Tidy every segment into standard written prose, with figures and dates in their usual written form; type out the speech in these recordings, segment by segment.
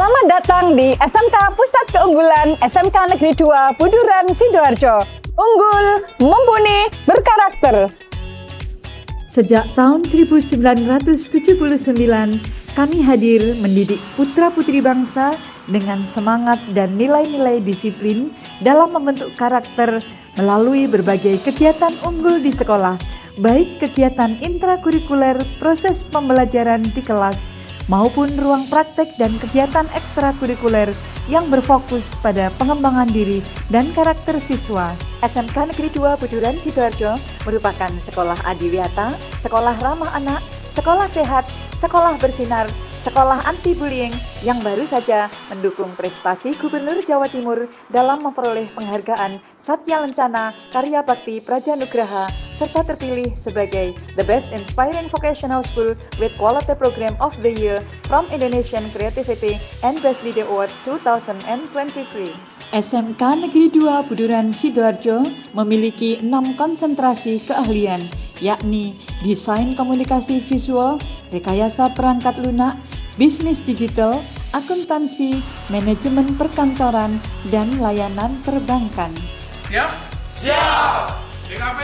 Selamat datang di SMK Pusat Keunggulan SMK Negeri 2 Buduran Sidoarjo. Unggul, mumpuni, berkarakter. Sejak tahun 1979, kami hadir mendidik putra-putri bangsa dengan semangat dan nilai-nilai disiplin dalam membentuk karakter melalui berbagai kegiatan unggul di sekolah, baik kegiatan intrakurikuler, proses pembelajaran di kelas, maupun ruang praktek dan kegiatan ekstrakurikuler yang berfokus pada pengembangan diri dan karakter siswa. SMK Negeri 2 Buduran Sidoarjo merupakan sekolah adiwiyata, sekolah ramah anak, sekolah sehat, sekolah bersinar, sekolah anti-bullying yang baru saja mendukung prestasi Gubernur Jawa Timur dalam memperoleh penghargaan Satya Lencana Karya Bakti Prajanugraha serta terpilih sebagai The Best Inspiring Vocational School with Quality Program of the Year from Indonesian Creativity and Best Video Award 2023. SMK Negeri 2 Buduran Sidoarjo memiliki 6 konsentrasi keahlian, yakni desain komunikasi visual, rekayasa perangkat lunak, bisnis digital, akuntansi, manajemen perkantoran, dan layanan perbankan. Siap? Siap! DKP?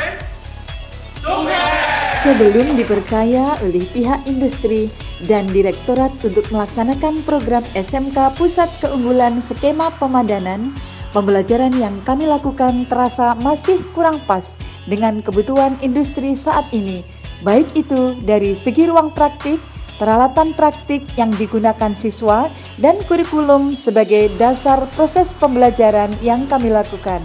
Sukses! Sebelum dipercaya oleh pihak industri dan direktorat untuk melaksanakan program SMK Pusat Keunggulan Skema Pemadanan, pembelajaran yang kami lakukan terasa masih kurang pas dengan kebutuhan industri saat ini, baik itu dari segi ruang praktik, peralatan praktik yang digunakan siswa, dan kurikulum sebagai dasar proses pembelajaran yang kami lakukan.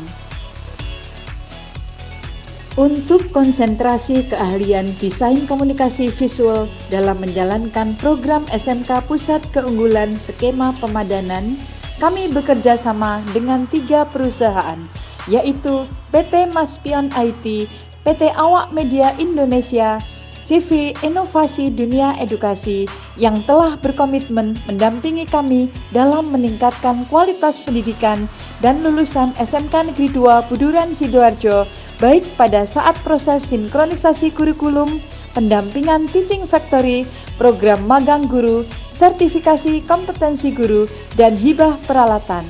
Untuk konsentrasi keahlian desain komunikasi visual dalam menjalankan program SMK Pusat Keunggulan Skema Pemadanan, kami bekerja sama dengan 3 perusahaan, yaitu PT Maspion IT, PT Awak Media Indonesia, CV Inovasi Dunia Edukasi yang telah berkomitmen mendampingi kami dalam meningkatkan kualitas pendidikan dan lulusan SMK Negeri 2 Buduran Sidoarjo, baik pada saat proses sinkronisasi kurikulum, pendampingan teaching factory, program magang guru, sertifikasi kompetensi guru, dan hibah peralatan.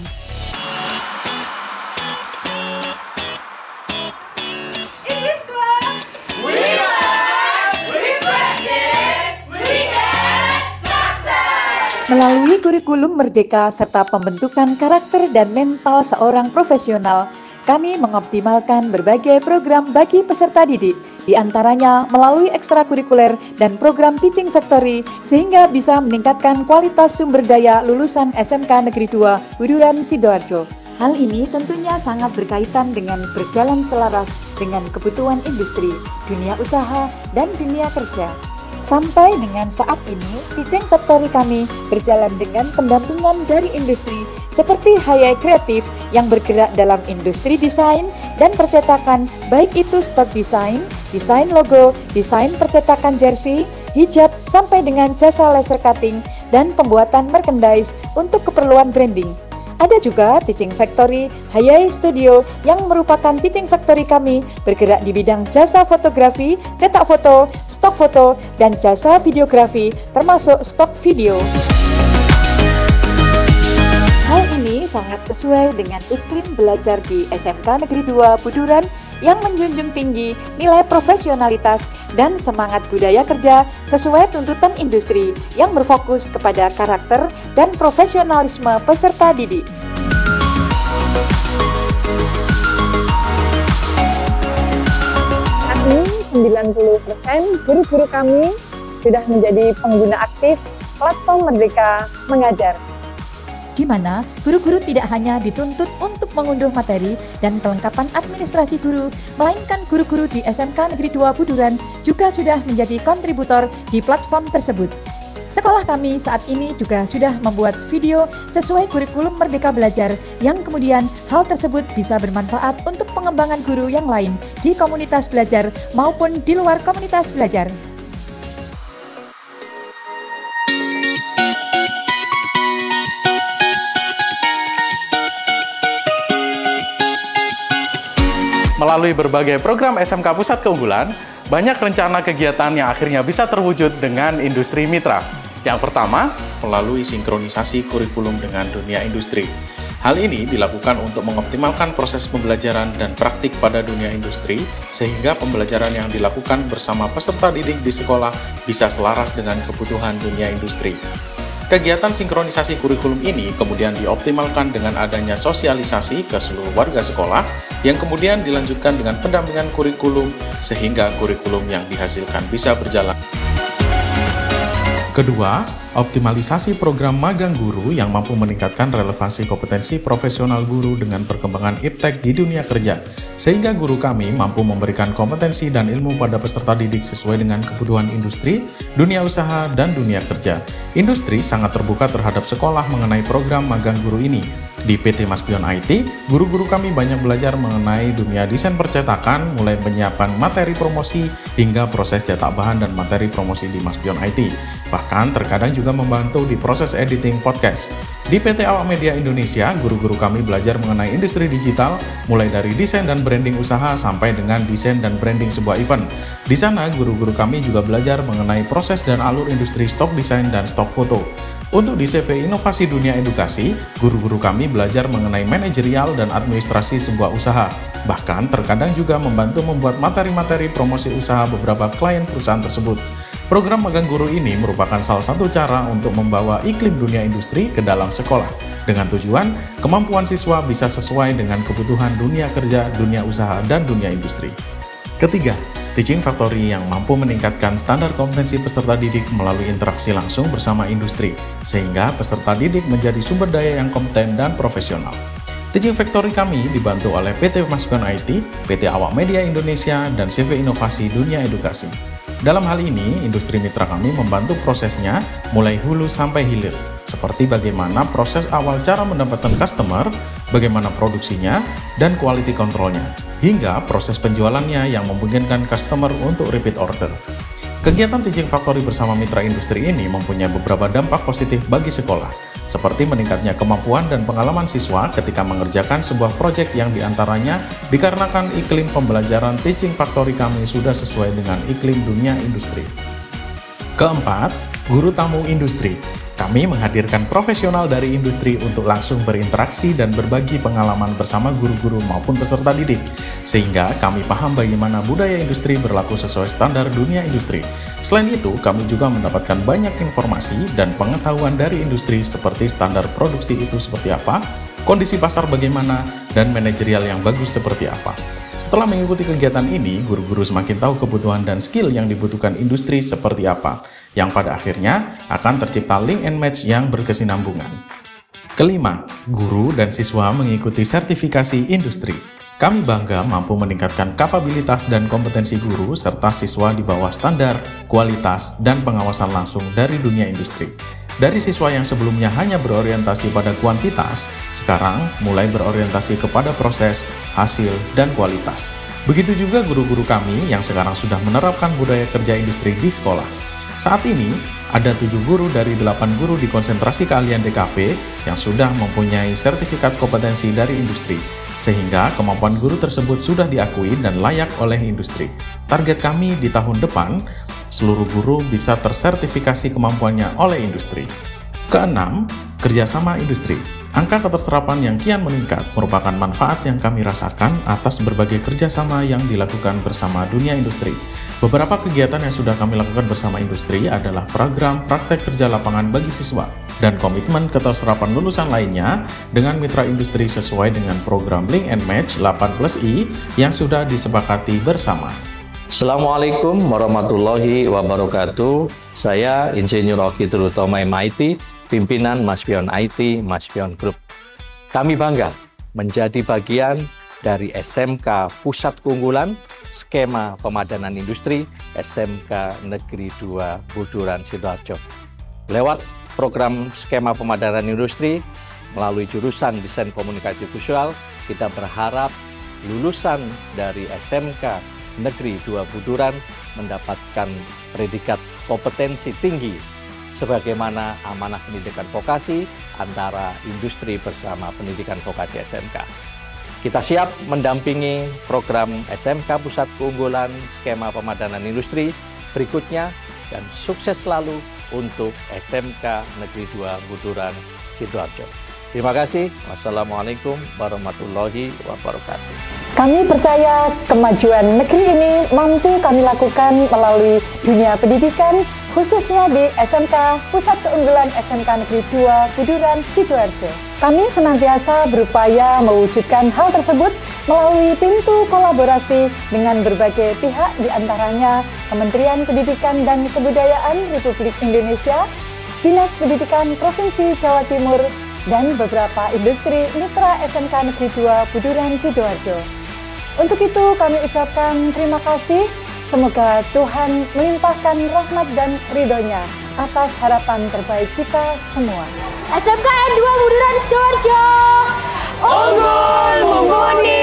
Melalui kurikulum merdeka serta pembentukan karakter dan mental seorang profesional, kami mengoptimalkan berbagai program bagi peserta didik, di antaranya melalui ekstrakurikuler dan program teaching factory, sehingga bisa meningkatkan kualitas sumber daya lulusan SMK Negeri 2 Buduran Sidoarjo. Hal ini tentunya sangat berkaitan dengan berjalan selaras dengan kebutuhan industri, dunia usaha, dan dunia kerja. Sampai dengan saat ini, teaching factory kami berjalan dengan pendampingan dari industri seperti Hayai Kreatif yang bergerak dalam industri desain dan percetakan, baik itu stok desain, desain logo, desain percetakan jersey, hijab, sampai dengan jasa laser cutting dan pembuatan merchandise untuk keperluan branding. Ada juga teaching factory Hayai Studio yang merupakan teaching factory kami bergerak di bidang jasa fotografi, cetak foto, stok foto, dan jasa videografi termasuk stok video. Hal ini sangat sesuai dengan iklim belajar di SMK Negeri 2 Buduran yang menjunjung tinggi nilai profesionalitas dan semangat budaya kerja sesuai tuntutan industri yang berfokus kepada karakter dan profesionalisme peserta didik. Saat ini 90% guru-guru kami sudah menjadi pengguna aktif platform Merdeka Mengajar, di mana guru-guru tidak hanya dituntut untuk mengunduh materi dan kelengkapan administrasi guru, melainkan guru-guru di SMK Negeri 2 Buduran juga sudah menjadi kontributor di platform tersebut. Sekolah kami saat ini juga sudah membuat video sesuai kurikulum Merdeka Belajar yang kemudian hal tersebut bisa bermanfaat untuk pengembangan guru yang lain di komunitas belajar maupun di luar komunitas belajar. Melalui berbagai program SMK Pusat Keunggulan, banyak rencana kegiatan yang akhirnya bisa terwujud dengan industri mitra. Yang pertama, melalui sinkronisasi kurikulum dengan dunia industri. Hal ini dilakukan untuk mengoptimalkan proses pembelajaran dan praktik pada dunia industri, sehingga pembelajaran yang dilakukan bersama peserta didik di sekolah bisa selaras dengan kebutuhan dunia industri. Kegiatan sinkronisasi kurikulum ini kemudian dioptimalkan dengan adanya sosialisasi ke seluruh warga sekolah, yang kemudian dilanjutkan dengan pendampingan kurikulum, sehingga kurikulum yang dihasilkan bisa berjalan. Kedua, optimalisasi program magang guru yang mampu meningkatkan relevansi kompetensi profesional guru dengan perkembangan iptek di dunia kerja, sehingga guru kami mampu memberikan kompetensi dan ilmu pada peserta didik sesuai dengan kebutuhan industri, dunia usaha, dan dunia kerja. Industri sangat terbuka terhadap sekolah mengenai program magang guru ini. Di PT Maspion IT, guru-guru kami banyak belajar mengenai dunia desain percetakan, mulai penyiapan materi promosi hingga proses cetak bahan dan materi promosi di Maspion IT. Bahkan terkadang juga membantu di proses editing podcast. Di PT Awak Media Indonesia, guru-guru kami belajar mengenai industri digital, mulai dari desain dan branding usaha sampai dengan desain dan branding sebuah event. Di sana, guru-guru kami juga belajar mengenai proses dan alur industri stok desain dan stok foto. Untuk di CV Inovasi Dunia Edukasi, guru-guru kami belajar mengenai manajerial dan administrasi sebuah usaha. Bahkan terkadang juga membantu membuat materi-materi promosi usaha beberapa klien perusahaan tersebut. Program magang guru ini merupakan salah satu cara untuk membawa iklim dunia industri ke dalam sekolah, dengan tujuan kemampuan siswa bisa sesuai dengan kebutuhan dunia kerja, dunia usaha, dan dunia industri. Ketiga, Teaching Factory yang mampu meningkatkan standar kompetensi peserta didik melalui interaksi langsung bersama industri, sehingga peserta didik menjadi sumber daya yang kompeten dan profesional. Teaching Factory kami dibantu oleh PT Maspion IT, PT Awak Media Indonesia, dan CV Inovasi Dunia Edukasi. Dalam hal ini, industri mitra kami membantu prosesnya mulai hulu sampai hilir, seperti bagaimana proses awal cara mendapatkan customer, bagaimana produksinya, dan quality controlnya, hingga proses penjualannya yang memungkinkan customer untuk repeat order. Kegiatan Teaching Factory bersama mitra industri ini mempunyai beberapa dampak positif bagi sekolah, seperti meningkatnya kemampuan dan pengalaman siswa ketika mengerjakan sebuah proyek yang diantaranya dikarenakan iklim pembelajaran Teaching Factory kami sudah sesuai dengan iklim dunia industri. Keempat, guru tamu industri. Kami menghadirkan profesional dari industri untuk langsung berinteraksi dan berbagi pengalaman bersama guru-guru maupun peserta didik, sehingga kami paham bagaimana budaya industri berlaku sesuai standar dunia industri. Selain itu, kami juga mendapatkan banyak informasi dan pengetahuan dari industri seperti standar produksi itu seperti apa, kondisi pasar bagaimana, dan manajerial yang bagus seperti apa. Setelah mengikuti kegiatan ini, guru-guru semakin tahu kebutuhan dan skill yang dibutuhkan industri seperti apa, yang pada akhirnya akan tercipta link and match yang berkesinambungan. Kelima, guru dan siswa mengikuti sertifikasi industri. Kami bangga mampu meningkatkan kapabilitas dan kompetensi guru serta siswa di bawah standar, kualitas, dan pengawasan langsung dari dunia industri. Dari siswa yang sebelumnya hanya berorientasi pada kuantitas, sekarang mulai berorientasi kepada proses, hasil, dan kualitas. Begitu juga guru-guru kami yang sekarang sudah menerapkan budaya kerja industri di sekolah. Saat ini, ada 7 guru dari 8 guru di konsentrasi keahlian DKV yang sudah mempunyai sertifikat kompetensi dari industri, sehingga kemampuan guru tersebut sudah diakui dan layak oleh industri. Target kami di tahun depan, seluruh guru bisa tersertifikasi kemampuannya oleh industri. Keenam, kerjasama industri. Angka keterserapan yang kian meningkat merupakan manfaat yang kami rasakan atas berbagai kerjasama yang dilakukan bersama dunia industri. Beberapa kegiatan yang sudah kami lakukan bersama industri adalah program praktek kerja lapangan bagi siswa dan komitmen keterserapan lulusan lainnya dengan mitra industri sesuai dengan program Link and Match 8+I yang sudah disepakati bersama. Assalamualaikum warahmatullahi wabarakatuh. Saya Insinyur Oki Terutama MIT, pimpinan Maspion IT, Maspion Group. Kami bangga menjadi bagian dari SMK Pusat Keunggulan Skema Pemadanan Industri SMK Negeri 2 Buduran Sidoarjo. Lewat program Skema Pemadanan Industri melalui jurusan Desain Komunikasi Visual, kita berharap lulusan dari SMK Negeri 2 Buduran mendapatkan predikat kompetensi tinggi sebagaimana amanah pendidikan vokasi antara industri bersama pendidikan vokasi SMK. Kita siap mendampingi program SMK Pusat Keunggulan Skema Pemadanan Industri berikutnya dan sukses selalu untuk SMK Negeri 2 Buduran, Sidoarjo. Terima kasih. Wassalamualaikum warahmatullahi wabarakatuh. Kami percaya kemajuan negeri ini mampu kami lakukan melalui dunia pendidikan, khususnya di SMK Pusat Keunggulan SMK Negeri 2 Buduran, Sidoarjo. Kami senantiasa berupaya mewujudkan hal tersebut melalui pintu kolaborasi dengan berbagai pihak, diantaranya Kementerian Pendidikan dan Kebudayaan Republik Indonesia, Dinas Pendidikan Provinsi Jawa Timur, dan beberapa industri mitra SMK Negeri 2 Buduran, Sidoarjo. Untuk itu kami ucapkan terima kasih. Semoga Tuhan melimpahkan rahmat dan ridho-Nya atas harapan terbaik kita semua. SMK N2 Buduran, Sidoarjo. Unggul mumpuni